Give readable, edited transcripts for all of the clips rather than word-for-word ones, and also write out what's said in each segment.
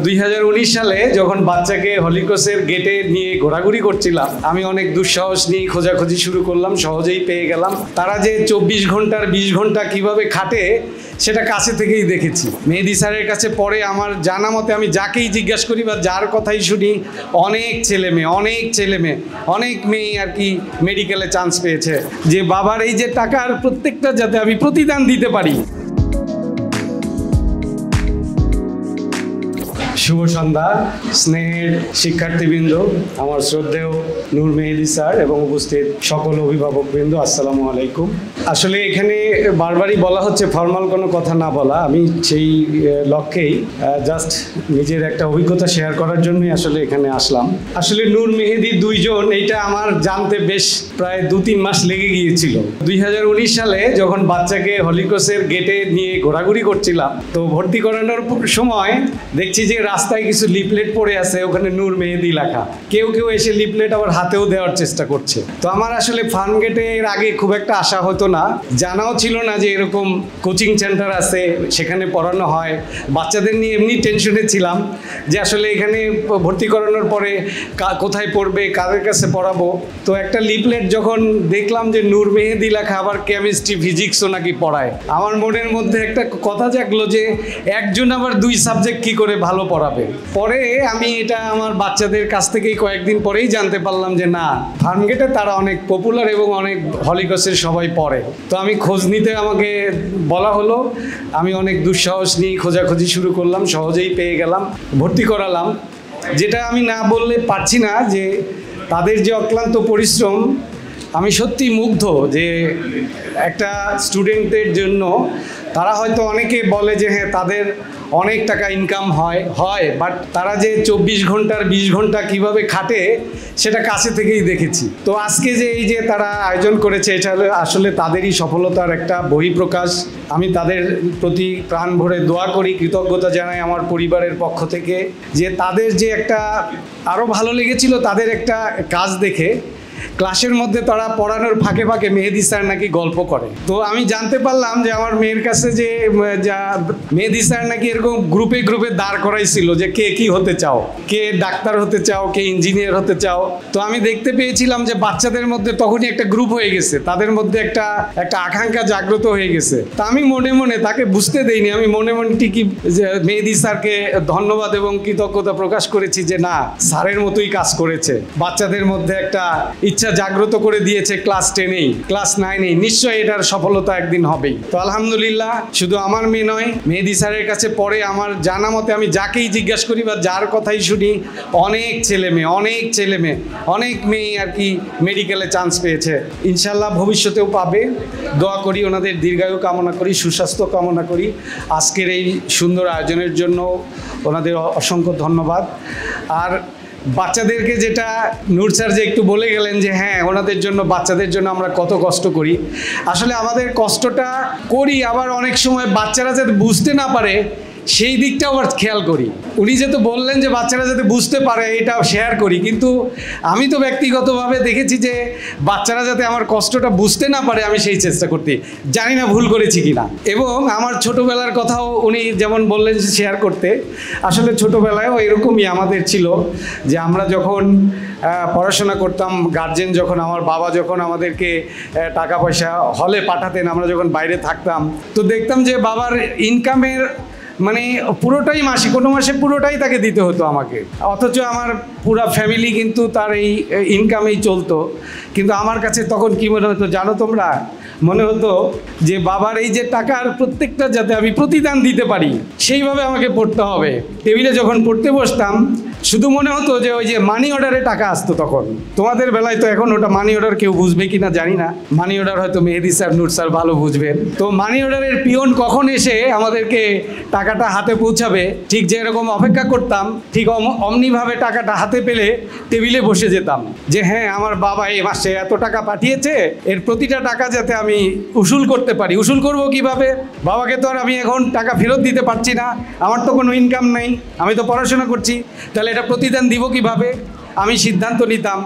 2019 সালে যখন বাচ্চাকে হলিক্রসের গেটে নিয়ে ঘোরাঘুরি করছিলাম, আমি অনেক দুঃসাহস নিয়ে খোঁজাখুঁজি শুরু করলাম, সহজেই পেয়ে গেলাম। তারা যে 24 ঘন্টার 20 ঘন্টা কিভাবে খাটে সেটা কাছে থেকেই দেখেছি। মেহেদী স্যারের কাছে পরে আমার জানা মতে আমি যাকেই জিজ্ঞাসা করি বা যার কথাই শুনি, অনেক ছেলে মেয়ে অনেক মেয়ে আর কি মেডিকেলে চান্স পেয়েছে, যে বাবার এই যে টাকার প্রত্যেকটা যাতে আমি প্রতিদান দিতে পারি। শুভ সন্ধ্যা স্নেহের শিক্ষার্থীবৃন্দ, আমার শ্রদ্ধেয় নূর মেহেদী স্যার এবং উপস্থিত সকল অভিভাবকবৃন্দ, আসসালামু আলাইকুম। আসলে এখানে বারবারই বলা হচ্ছে ফর্মাল কোনো কথা না বলা, আমি সেই লক্ষ্যেই জাস্ট নিজের একটা অভিজ্ঞতা শেয়ার করার জন্যই আসলে এখানে আসলাম। আসলে নূর মেহেদী দুইজন, এইটা আমার জানতে বেশ প্রায় 2-3 মাস লেগে গিয়েছিল। 2019 সালে যখন বাচ্চাকে হলিক্রসের গেটে নিয়ে ঘোরাঘুরি করছিলাম, তো ভর্তি করানোর সময় দেখছি যে রাস্তায় কিছু লিফলেট পড়ে আছে, ওখানে নূর মেহেদী লেখা। কেউ এসে লিফলেট আবার হাতেও দেওয়ার চেষ্টা করছে। তো আমার আসলে ফান গেটের আগে খুব একটা আশা হতো না, জানাও ছিল না যে এরকম কোচিং সেন্টার আছে, সেখানে পড়ানো হয়। বাচ্চাদের নিয়ে এমনি টেনশনে ছিলাম যে আসলে এখানে ভর্তি করানোর পরে কোথায় পড়বে, কাদের কাছে পড়াবো। তো একটা লিফলেট যখন দেখলাম যে নূর মেহেদী লেখা, আবার কেমিস্ট্রি ফিজিক্সও নাকি পড়ায়, আমার মনের মধ্যে একটা কথা জাগলো যে একজন আবার 2 সাবজেক্ট কি করে ভালো পড়াবে। পরে আমি এটা আমার বাচ্চাদের কাছ থেকেই কয়েকদিন পরেই জানতে পারলাম যে না, ফার্মগেটে তারা অনেক পপুলার এবং অনেক হলিক্রসের সবাই পড়ে। তো আমি খোঁজ নিতে আমাকে বলা হলো, আমি অনেক দুঃসাহস নিয়ে খোঁজাখুঁজি শুরু করলাম, সহজেই পেয়ে গেলাম, ভর্তি করালাম। যেটা আমি না বললে পারছি না যে তাদের যে অক্লান্ত পরিশ্রম, আমি সত্যি মুগ্ধ যে একটা স্টুডেন্টদের জন্য তারা হয়তো অনেকে বলে যে হ্যাঁ তাদের অনেক টাকা ইনকাম হয় বাট তারা যে 24 ঘন্টার 20 ঘন্টা কিভাবে খাটে সেটা কাছে থেকেই দেখেছি। তো আজকে যে এই যে তারা আয়োজন করেছে, এটা আসলে তাদেরই সফলতার একটা বহিঃপ্রকাশ। আমি তাদের প্রতি প্রাণ ভরে দোয়া করি, কৃতজ্ঞতা জানাই আমার পরিবারের পক্ষ থেকে, যে তাদের যে একটা আরও ভালো লেগেছিল তাদের একটা কাজ দেখে, ক্লাসের মধ্যে তারা পড়ানোর ফাঁকে ফাঁকে মেহেদী স্যার নাকি গল্প করে। তো আমি জানতে পারলাম যে আমার মেয়ের কাছে যে মেহেদী স্যার নাকি এরকম গ্রুপে দাঁড় করাইছিল যে কে কি হতে চাও, কে ডাক্তার হতে চাও, কে ইঞ্জিনিয়ার হতে চাও। তো আমি দেখতে পেয়েছিলাম যে বাচ্চাদের মধ্যে তখনই একটা গ্রুপ হয়ে গেছে, তাদের মধ্যে একটা আকাঙ্ক্ষা জাগ্রত হয়ে গেছে। তা আমি মনে মনে তাকে বুঝতে দেইনি, আমি মনে ঠিকই মেহেদী স্যারকে ধন্যবাদ এবং কৃতজ্ঞতা প্রকাশ করেছি যে না, স্যারের মতোই কাজ করেছে, বাচ্চাদের মধ্যে একটা ইচ্ছা জাগ্রত করে দিয়েছে। ক্লাস 10-এই ক্লাস 9-এই নিশ্চয়ই এটার সফলতা একদিন হবেই। তো আলহামদুলিল্লাহ, শুধু আমার মেয়ে নয়, মেহেদী স্যারের কাছে পরে আমার জানা মতে আমি যাকেই জিজ্ঞাসা করি বা যার কথাই শুনি, অনেক ছেলে মেয়ে অনেক মেয়ে আর কি মেডিকেলে চান্স পেয়েছে। ইনশাল্লাহ ভবিষ্যতেও পাবে। দোয়া করি, ওনাদের দীর্ঘায়ু কামনা করি, সুস্বাস্থ্য কামনা করি। আজকের এই সুন্দর আয়োজনের জন্য ওনাদের অসংখ্য ধন্যবাদ। আর বাচ্চাদেরকে যেটা নূর স্যার যে একটু বলে গেলেন যে হ্যাঁ, ওনাদের জন্য, বাচ্চাদের জন্য আমরা কত কষ্ট করি। আসলে আমাদের কষ্টটা করি, আবার অনেক সময় বাচ্চারা যাতে বুঝতে না পারে সেই দিকটাও আবার খেয়াল করি। উনি যেহেতু বললেন যে বাচ্চারা যাতে বুঝতে পারে, এটাও শেয়ার করি, কিন্তু আমি তো ব্যক্তিগতভাবে দেখেছি যে বাচ্চারা যাতে আমার কষ্টটা বুঝতে না পারে, আমি সেই চেষ্টা করতে, জানি না ভুল করেছি কিনা। এবং আমার ছোটোবেলার কথাও উনি যেমন বললেন শেয়ার করতে, আসলে ছোটোবেলায়ও এরকমই আমাদের ছিল যে আমরা যখন পড়াশোনা করতাম, গার্জেন যখন, আমার বাবা যখন আমাদেরকে টাকা পয়সা হলে পাঠাতেন, আমরা যখন বাইরে থাকতাম, তো দেখতাম যে বাবার ইনকামের মানে পুরোটাই কোনো মাসে পুরোটাই তাকে দিতে হতো আমাকে, অথচ আমার পুরা ফ্যামিলি কিন্তু তার এই ইনকামেই চলতো। কিন্তু আমার কাছে তখন কি মনে হতো জানো তোমরা, মনে হতো যে বাবার এই যে টাকার প্রত্যেকটা যাতে আমি প্রতিদান দিতে পারি, সেইভাবে আমাকে পড়তে হবে। টেবিলে যখন পড়তে বসতাম, শুধু মনে হতো যে ওই যে মানি অর্ডারে টাকা আসতো তখন। তোমাদের বেলায় তো এখন ওটা মানি অর্ডার কেউ বুঝবে কিনা জানি না, মানি অর্ডার হয়তো মেহেদী স্যার, নূর স্যার ভালো বুঝবেন। তো মানি অর্ডারের পিয়ন কখন এসে আমাদেরকে টাকাটা হাতে পৌঁছাবে, ঠিক যেরকম অপেক্ষা করতাম, ঠিক অমনিভাবে টাকাটা হাতে পেলে টেবিলে বসে যেতাম যে হ্যাঁ, আমার বাবা এই মাসে এত টাকা পাঠিয়েছে, এর প্রতিটা টাকা যাতে আমি উসুল করতে পারি। উসুল করব কিভাবে? বাবাকে তো আর আমি এখন টাকা ফেরত দিতে পারছি না, আমার তো কোনো ইনকাম নেই, আমি তো পড়াশোনা করছি, তাহলে এটা প্রতিদান দিব কিভাবে? আমি সিদ্ধান্ত নিতাম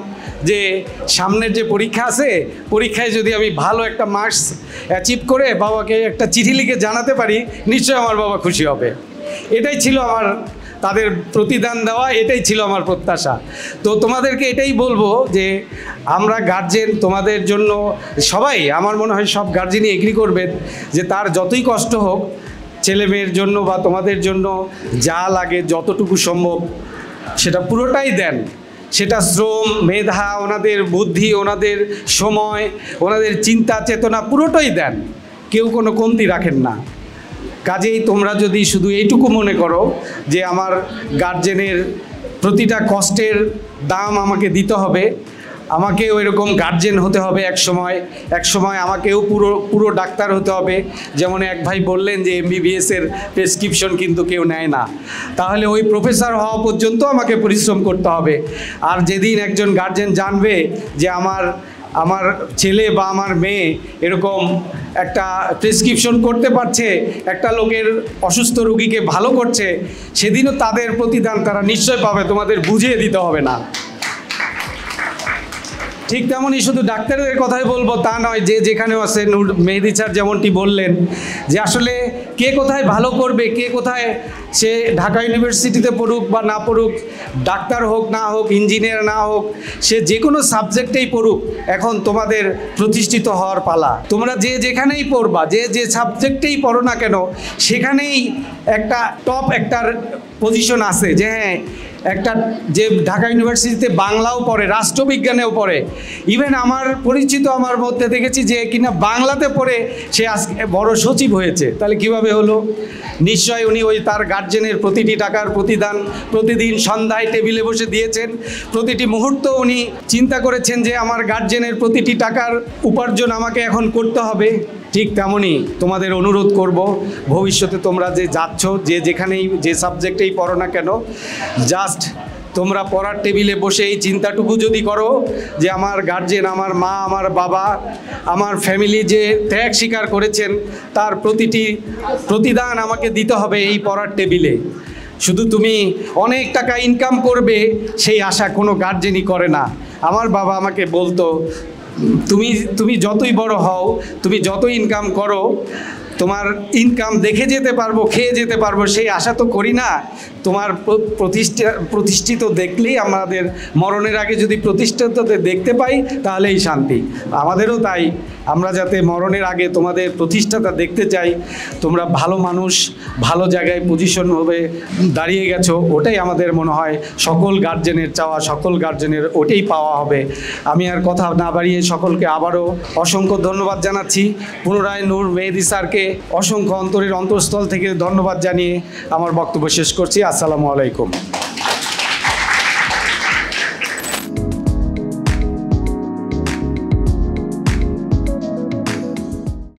যে সামনের যে পরীক্ষা আছে, পরীক্ষায় যদি আমি ভালো একটা মার্কস অ্যাচিভ করে বাবাকে একটা চিঠি লিখে জানাতে পারি, নিশ্চয়ই আমার বাবা খুশি হবে। এটাই ছিল আমার তাদের প্রতিদান দেওয়া, এটাই ছিল আমার প্রত্যাশা। তো তোমাদেরকে এটাই বলবো যে আমরা গার্জেন, তোমাদের জন্য সবাই, আমার মনে হয় সব গার্জেনই এগ্রি করবেন যে তার যতই কষ্ট হোক ছেলে মেয়ের জন্য বা তোমাদের জন্য যা লাগে যতটুকু সম্ভব সেটা পুরোটাই দেন। সেটা শ্রম, মেধা, ওনাদের বুদ্ধি, ওনাদের সময়, ওনাদের চিন্তা চেতনা পুরোটাই দেন, কেউ কোনো কমতি রাখেন না। কাজেই তোমরা যদি শুধু এইটুকু মনে করো যে আমার গার্জেনের প্রতিটা কষ্টের দাম আমাকে দিতে হবে, আমাকেও এরকম গার্জেন হতে হবে এক সময় আমাকেও পুরো ডাক্তার হতে হবে, যেমন এক ভাই বললেন যে MBBS-এর প্রেসক্রিপশন কিন্তু কেউ নেয় না, তাহলে ওই প্রফেসর হওয়া পর্যন্ত আমাকে পরিশ্রম করতে হবে। আর যেদিন একজন গার্জেন জানবে যে আমার ছেলে বা আমার মেয়ে এরকম একটা প্রেসক্রিপশন করতে পারছে, একটা লোকের অসুস্থ রোগীকে ভালো করছে, সেদিনও তাদের প্রতিদান তারা নিশ্চয় পাবে, তোমাদের বুঝিয়ে দিতে হবে না। ঠিক তেমনই শুধু ডাক্তারদের কথাই বলবো তা নয়, যে যেখানেও আছে, নূর মেহেদী স্যার যেমনটি বললেন যে আসলে কে কোথায় ভালো করবে, কে কোথায়, সে ঢাকা ইউনিভার্সিটিতে পড়ুক বা না পড়ুক, ডাক্তার হোক না হোক, ইঞ্জিনিয়ার না হোক, সে যে কোনো সাবজেক্টেই পড়ুক, এখন তোমাদের প্রতিষ্ঠিত হওয়ার পালা। তোমরা যে যেখানেই পড়বা, যে সাবজেক্টেই পড়ো না কেন, সেখানেই একটা টপ একটা পজিশন আছে। যে হ্যাঁ, একটা যে ঢাকা ইউনিভার্সিটিতে বাংলাও পড়ে, রাষ্ট্রবিজ্ঞানেও পড়ে, ইভেন আমার পরিচিত আমার মধ্যে দেখেছি যে কিনা বাংলাতে পড়ে সে আজকে বড় সচিব হয়েছে। তাহলে কিভাবে হলো? নিশ্চয় উনি ওই তার গার্জেনের প্রতিটি টাকার প্রতিদান প্রতিদিন সন্ধ্যায় টেবিলে বসে দিয়েছেন, প্রতিটি মুহূর্ত উনি চিন্তা করেছেন যে আমার গার্জেনের প্রতিটি টাকার উপার্জন আমাকে এখন করতে হবে। ঠিক তেমনই তোমাদের অনুরোধ করব, ভবিষ্যতে তোমরা যে যাচ্ছ, যে যেখানেই যে সাবজেক্টেই পড়ো না কেন, জাস্ট তোমরা পড়ার টেবিলে বসে এই চিন্তাটুকু যদি করো যে আমার গার্জেন, আমার মা, আমার বাবা, আমার ফ্যামিলি যে ত্যাগ স্বীকার করেছেন, তার প্রতিটি প্রতিদান আমাকে দিতে হবে এই পড়ার টেবিলে। শুধু তুমি অনেক টাকা ইনকাম করবে সেই আশা কোনো গার্জেনই করে না। আমার বাবা আমাকে বলতো, তুমি যতই বড় হও, তুমি যতই ইনকাম করো, তোমার ইনকাম দেখে যেতে পারবো, খেয়ে যেতে পারবো, সেই আশা তো করি না। তোমার প্রতিষ্ঠিত দেখলেই, আমাদের মরণের আগে যদি প্রতিষ্ঠিত দেখতে পাই তাহলেই শান্তি। আমাদেরও তাই, আমরা যাতে মরণের আগে তোমাদের প্রতিষ্ঠাতা দেখতে চাই, তোমরা ভালো মানুষ, ভালো জায়গায় পজিশন হবে দাঁড়িয়ে গেছো, ওটাই আমাদের মনে হয় সকল গার্জেনের চাওয়া, সকল গার্জেনের ওটাই পাওয়া হবে। আমি আর কথা না বাড়িয়ে সকলকে আবারও অসংখ্য ধন্যবাদ জানাচ্ছি। পুনরায় নূর মেহেদী স্যারকে অসংখ্য অন্তরের অন্তঃস্থল থেকে ধন্যবাদ জানিয়ে আমার বক্তব্য শেষ করছি। আসসালামু আলাইকুম।